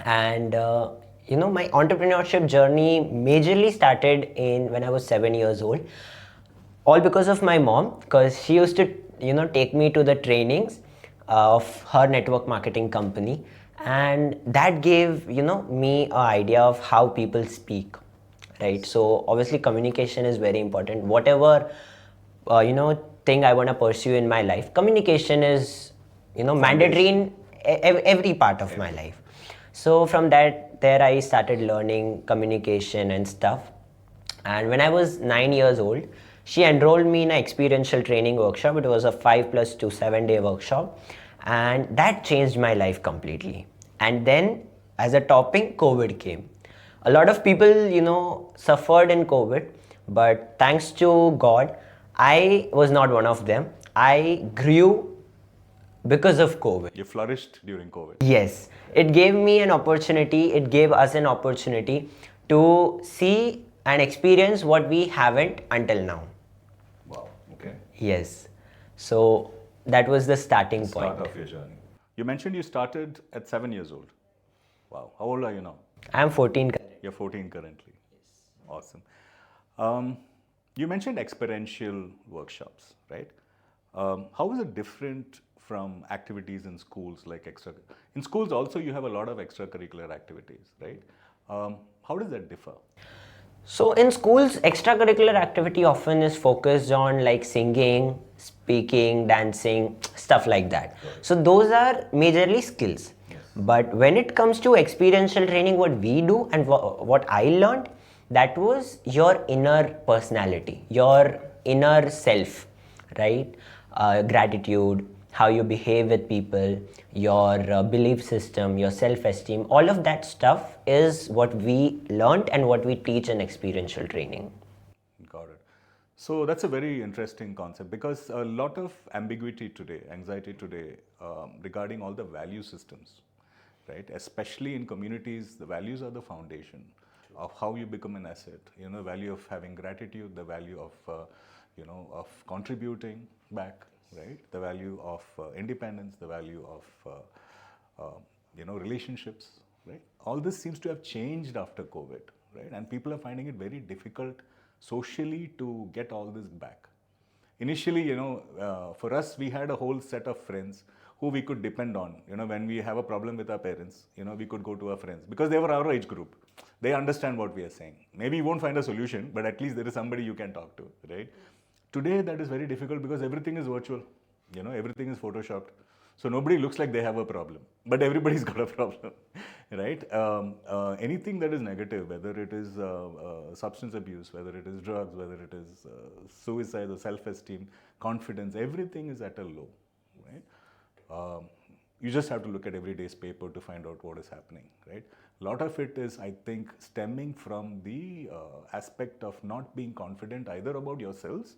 And my entrepreneurship journey majorly started in when I was 7 years old, all because of my mom, because she used to take me to the trainings of her network marketing company, and that gave me an idea of how people speak, right? So obviously communication is very important. Whatever thing I want to pursue in my life, communication is mandatory in every part of my life. So from there I started learning communication and stuff. And when I was 9 years old, she enrolled me in an experiential training workshop. It was a 5+2 7-day workshop, and that changed my life completely. And then, as a topping, COVID came. A lot of people, suffered in COVID, but thanks to God, I was not one of them. I grew because of COVID. You flourished during COVID. Yes, it gave me an opportunity, it gave us an opportunity to see and experience what we haven't until now. Wow, okay. Yes, so that was the starting Start point. of your journey. You mentioned you started at 7 years old. Wow, how old are you now? I am 14 currently. You're 14 currently. Awesome. You mentioned experiential workshops, right? How is it different from activities in schools like extra? In schools also you have a lot of extracurricular activities, right? How does that differ? So in schools, extracurricular activity often is focused on like singing, speaking, dancing, stuff like that. So those are majorly skills. But when it comes to experiential training, what we do and what I learned, that was your inner personality, your inner self, right? Gratitude, how you behave with people, your belief system, your self-esteem, all of that stuff is what we learned and what we teach in experiential training. Got it. So that's a very interesting concept because a lot of ambiguity today, anxiety today, regarding all the value systems, right? Especially in communities, the values are the foundation of how you become an asset. The value of having gratitude, the value of, of contributing back, right? The value of independence, the value of, relationships, right? All this seems to have changed after COVID, right? And people are finding it very difficult socially to get all this back. Initially, for us, we had a whole set of friends who we could depend on. When we have a problem with our parents, we could go to our friends because they were our age group. They understand what we are saying. Maybe you won't find a solution, but at least there is somebody you can talk to, right? Today, that is very difficult because everything is virtual. Everything is photoshopped. So nobody looks like they have a problem, but everybody's got a problem, right? Anything that is negative, whether it is substance abuse, whether it is drugs, whether it is suicide or self-esteem, confidence, everything is at a low, right? You just have to look at every day's paper to find out what is happening, right? A lot of it is, I think, stemming from the aspect of not being confident either about yourselves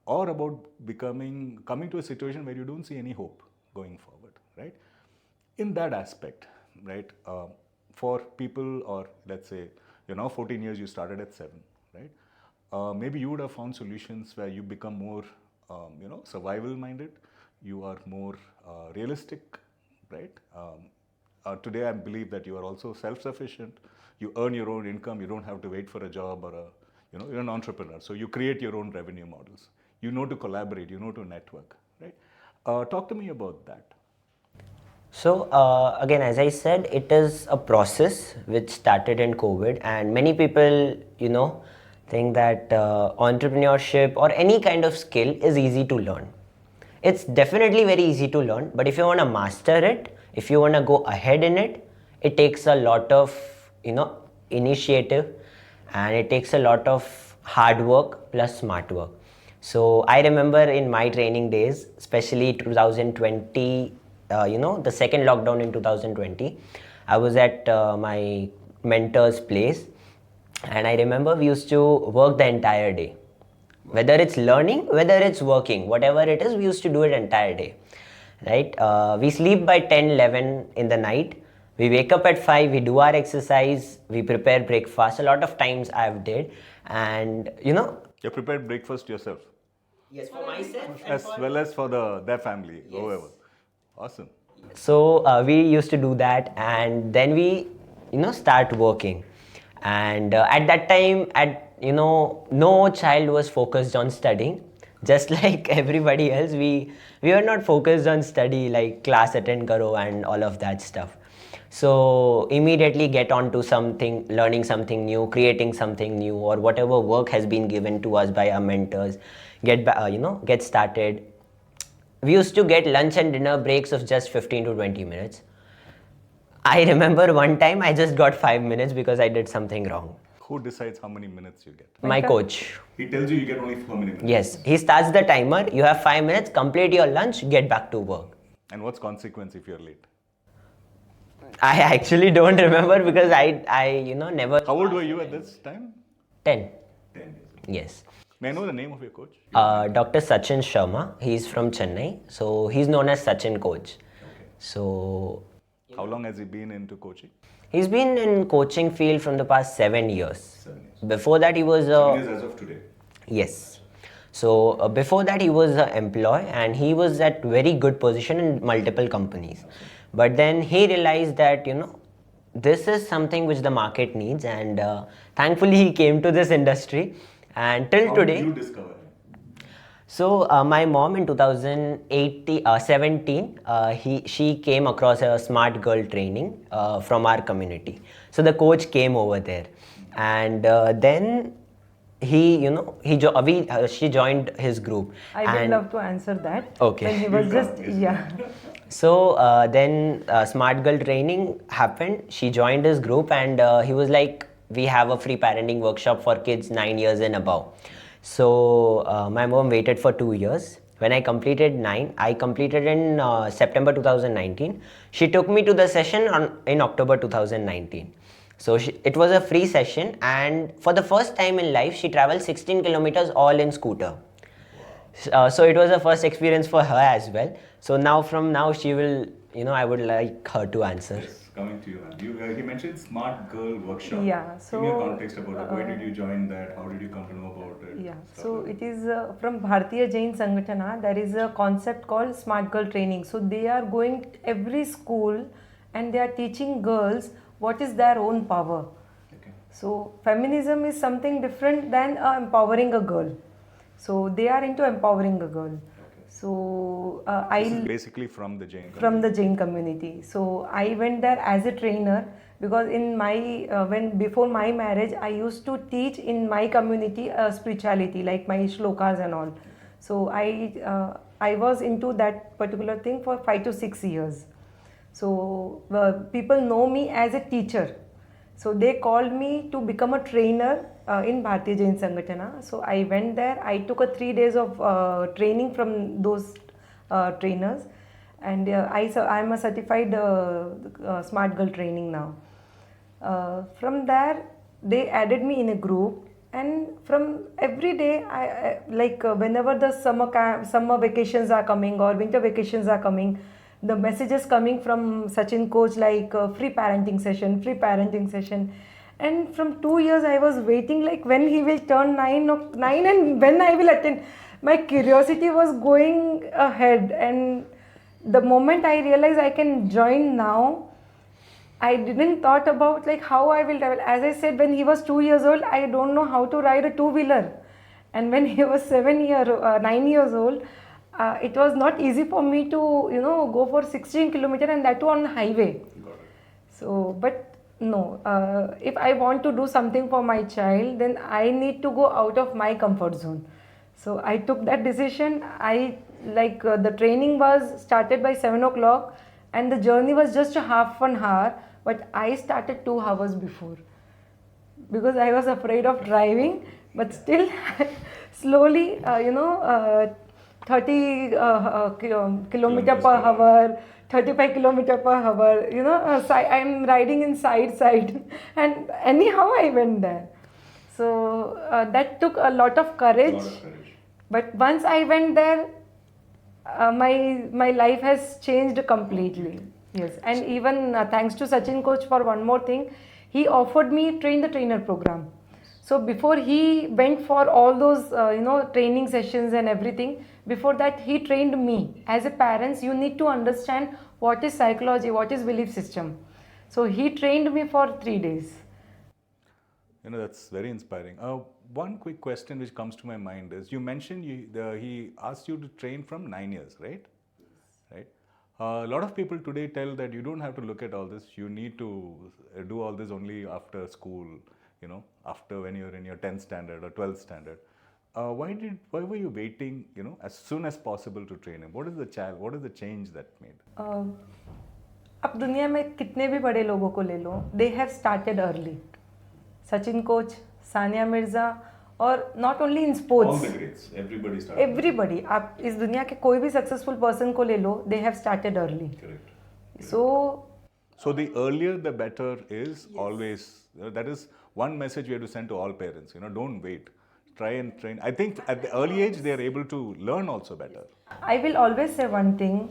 or about coming to a situation where you don't see any hope going forward, right? In that aspect, right, for people, or let's say you're now 14 years, you started at 7, right? Maybe you would have found solutions where you become more, survival minded, you are more realistic, right? Today I believe that you are also self-sufficient, you earn your own income, you don't have to wait for a job or you're an entrepreneur, so you create your own revenue models. You know to collaborate, you know to network, right? Talk to me about that. So again, as I said, it is a process which started in COVID, and many people, think that entrepreneurship or any kind of skill is easy to learn. It's definitely very easy to learn, but if you want to master it, if you want to go ahead in it, it takes a lot of, initiative, and it takes a lot of hard work plus smart work. So I remember in my training days, especially 2020, the second lockdown in 2020, I was at my mentor's place, and I remember we used to work the entire day. Whether it's learning, whether it's working, whatever it is, we used to do it entire day, right? We sleep by 10, 11 in the night. We wake up at 5, we do our exercise, we prepare breakfast. A lot of times I've did, and You prepared breakfast yourself? Yes, for myself. As well as for their family, whoever. Awesome. So we used to do that, and then we start working. And at that time, no child was focused on studying. Just like everybody else, we were not focused on study, like class attend karo and all of that stuff. So immediately get on to something, learning something new, creating something new, or whatever work has been given to us by our mentors. Get started. We used to get lunch and dinner breaks of just 15 to 20 minutes. I remember one time I just got 5 minutes because I did something wrong. Who decides how many minutes you get? My coach. He tells you get only 4 minutes. Yes, he starts the timer. You have 5 minutes, complete your lunch, get back to work. And what's consequence if you're late? I actually don't remember because I never. How old were you at this time? 10. 10 years. Yes. May I know the name of your coach? Dr. Sachin Sharma. He's from Chennai. So he's known as Sachin Coach. Okay. So. How long has he been into coaching? He's been in coaching field from the past 7 years. 7 years. Before that he was 7 years as of today. Yes. So before that he was an employee and he was at very good position in multiple companies. Okay. But then he realized that this is something which the market needs, and thankfully he came to this industry, and till today. How did you discover him? So my mom in 2017, she came across a smart girl training from our community. So the coach came over there, and then she joined his group. I would love to answer that. Okay. When he was just So then smart girl training happened. She joined his group, and he was like, we have a free parenting workshop for kids 9 years and above. So my mom waited for 2 years. When I completed 9, I completed in September 2019. She took me to the session in October 2019. So it was a free session, and for the first time in life, she traveled 16 kilometers all in scooter. So it was a first experience for her as well. So from now she will, I would like her to answer. Yes, coming to you. He mentioned Smart Girl Workshop. Yeah. So, give me a context about it. Why did you join that? How did you come to know about it? Yeah. So it is from Bharatiya Jain Sangatana. There is a concept called Smart Girl Training. So they are going every school and they are teaching girls what is their own power. Okay. So feminism is something different than empowering a girl. So they are into empowering a girl. Okay. So This is basically from the Jain community. From the Jain community. So I went there as a trainer because in my before my marriage I used to teach in my community spirituality, like my shlokas and all. So I was into that particular thing for 5 to 6 years. So people know me as a teacher. So they called me to become a trainer in Bharatiya Jain Sangatana. So I went there. I took a 3 days of training from those trainers, and I am a certified smart girl training now. From there, they added me in a group, and from every day, whenever the summer vacations are coming or winter vacations are coming, the messages coming from Sachin coach like free parenting session. And from 2 years I was waiting like when he will turn 9 and when I will attend. My curiosity was going ahead, and the moment I realized I can join now, I didn't thought about like how I will travel. As I said, when he was 2 years old, I don't know how to ride a two-wheeler, and when he was 9 years old, it was not easy for me to go for 16 kilometers, and that too on highway. So but no, if I want to do something for my child, then I need to go out of my comfort zone. So I took that decision. The training was started by 7 o'clock and the journey was just a half an hour, but I started 2 hours before because I was afraid of driving, but still slowly 30 kilometer per hour, 35 kilometer per hour, I'm riding in side and anyhow I went there. So that took a lot of courage. But once I went there, my life has changed completely. Yes, and even thanks to Sachin coach for one more thing, he offered me train the trainer program. So before he went for all those training sessions and everything, before that he trained me. As a parents, you need to understand what is psychology, what is belief system. So he trained me for 3 days. You know, that's very inspiring. One quick question which comes to my mind is, you mentioned he asked you to train from 9 years, right? Right. A lot of people today tell that you don't have to look at all this. You need to do all this only after school. You know, after when you're in your 10th standard or 12th standard. Why were you waiting? You know, as soon as possible to train him. What is the change that made? अब दुनिया में कितने भी बड़े लोगों को ले लो, they have started early. Sachin coach, Sania Mirza, और not only in sports, everybody. आप इस दुनिया के कोई भी सक्सेसफुल पर्सन को ले लो, they have started early. So the earlier the better is always, that is one message we have to send to all parents. You know, don't wait. Try and train. I think at the early age they are able to learn also better. I will always say one thing.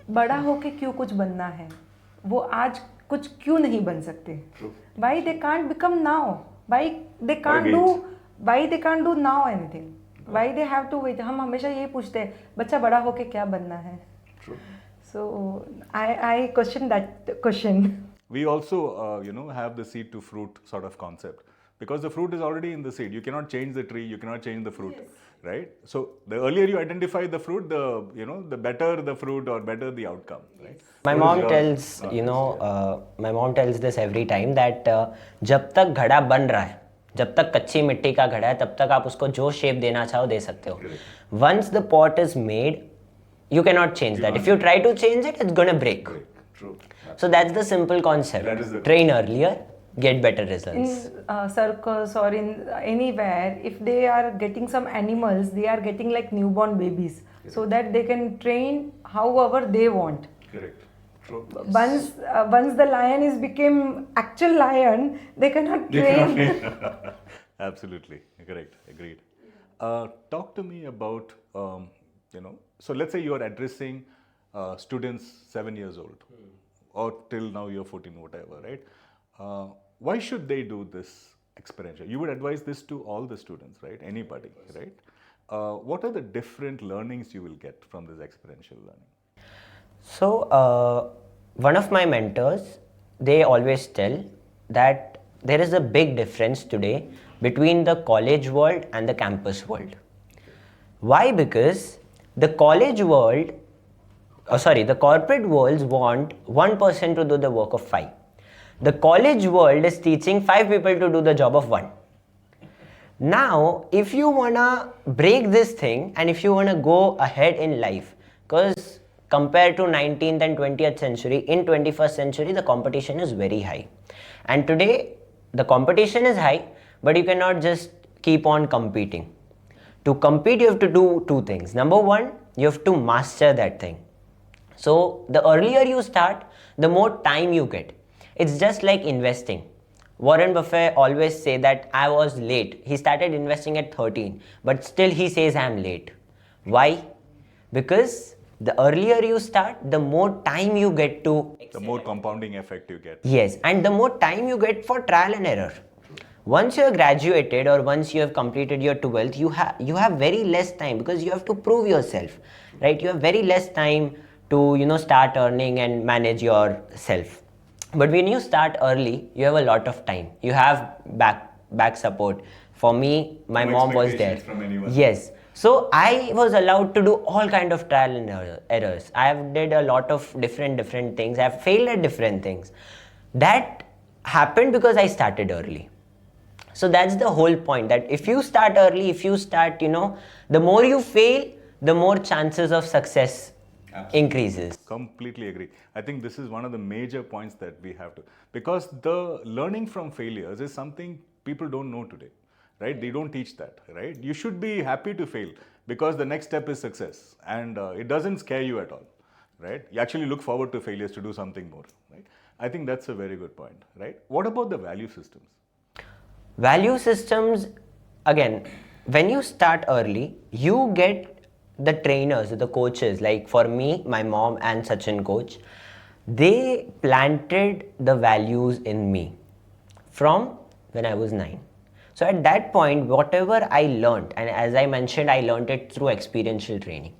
बड़ा होके क्यों कुछ बनना है, वो आज कुछ क्यों नहीं बन सकते? Why they can't become now? Why they can't do now anything? Why they have to wait? हम हमेशा यही पूछते हैं, बच्चा बड़ा होके क्या बनना है? So I question that question. We also have the seed to fruit sort of concept, because the fruit is already in the seed. You cannot change the tree, you cannot change the fruit. Yes. Right? So the earlier you identify the fruit, the better the fruit or better the outcome, right? My mom tells this every time that जब तक घड़ा बन रहा है, जब तक कच्ची मिट्टी का घड़ा है, तब तक आप उसको जो शेप देना चाहो दे सकते हो. Once the pot is made, you cannot change that. If you try to change it, it's gonna break. True. So that's the simple concept. Train earlier, get better results. In circus or in anywhere, if they are getting some animals, they are getting like newborn babies, so that they can train however they want. Correct. True. Once the lion is became actual lion, they cannot train. Absolutely correct. Agreed. Talk to me about so let's say you are addressing students 7 years old, or till now you're 14, whatever, right? Why should they do this experiential? You would advise this to all the students, right? Anybody, right? What are the different learnings you will get from this experiential learning? So one of my mentors, they always tell that there is a big difference today between the college world and the campus world. Why? Because the college world, the corporate worlds want one person to do the work of 5. The college world is teaching 5 people to do the job of 1. Now, if you wanna break this thing and if you wanna go ahead in life, because compared to 19th and 20th century, in 21st century, the competition is very high. And today, the competition is high, but you cannot just keep on competing. To compete, you have to do 2 things. Number 1, you have to master that thing. So the earlier you start, the more time you get. It's just like investing. Warren Buffett always say that I was late. He started investing at 13, but still he says I'm late. Why? Because the earlier you start, the more time you get to... The more compounding effect you get. Yes, and the more time you get for trial and error. Once you have graduated or once you have completed your 12th, you have very less time because you have to prove yourself, right? You have very less time to start earning and manage yourself. But when you start early, you have a lot of time. You have back support. For me, my mom was there. From anyone. Yes. So I was allowed to do all kind of trial and errors. I have did a lot of different things. I have failed at different things. That happened because I started early. So that's the whole point, that if you start early, if you start, the more you fail, the more chances of success increases. Completely agree. I think this is one of the major points that we have to, because the learning from failures is something people don't know today, right? They don't teach that, right? You should be happy to fail because the next step is success, and it doesn't scare you at all, right? You actually look forward to failures to do something more, right? I think that's a very good point, right? What about the value systems? Value systems, again, when you start early, you get the trainers, the coaches, like for me, my mom and Sachin coach, they planted the values in me from when I was 9. So at that point, whatever I learned, and as I mentioned, I learned it through experiential training.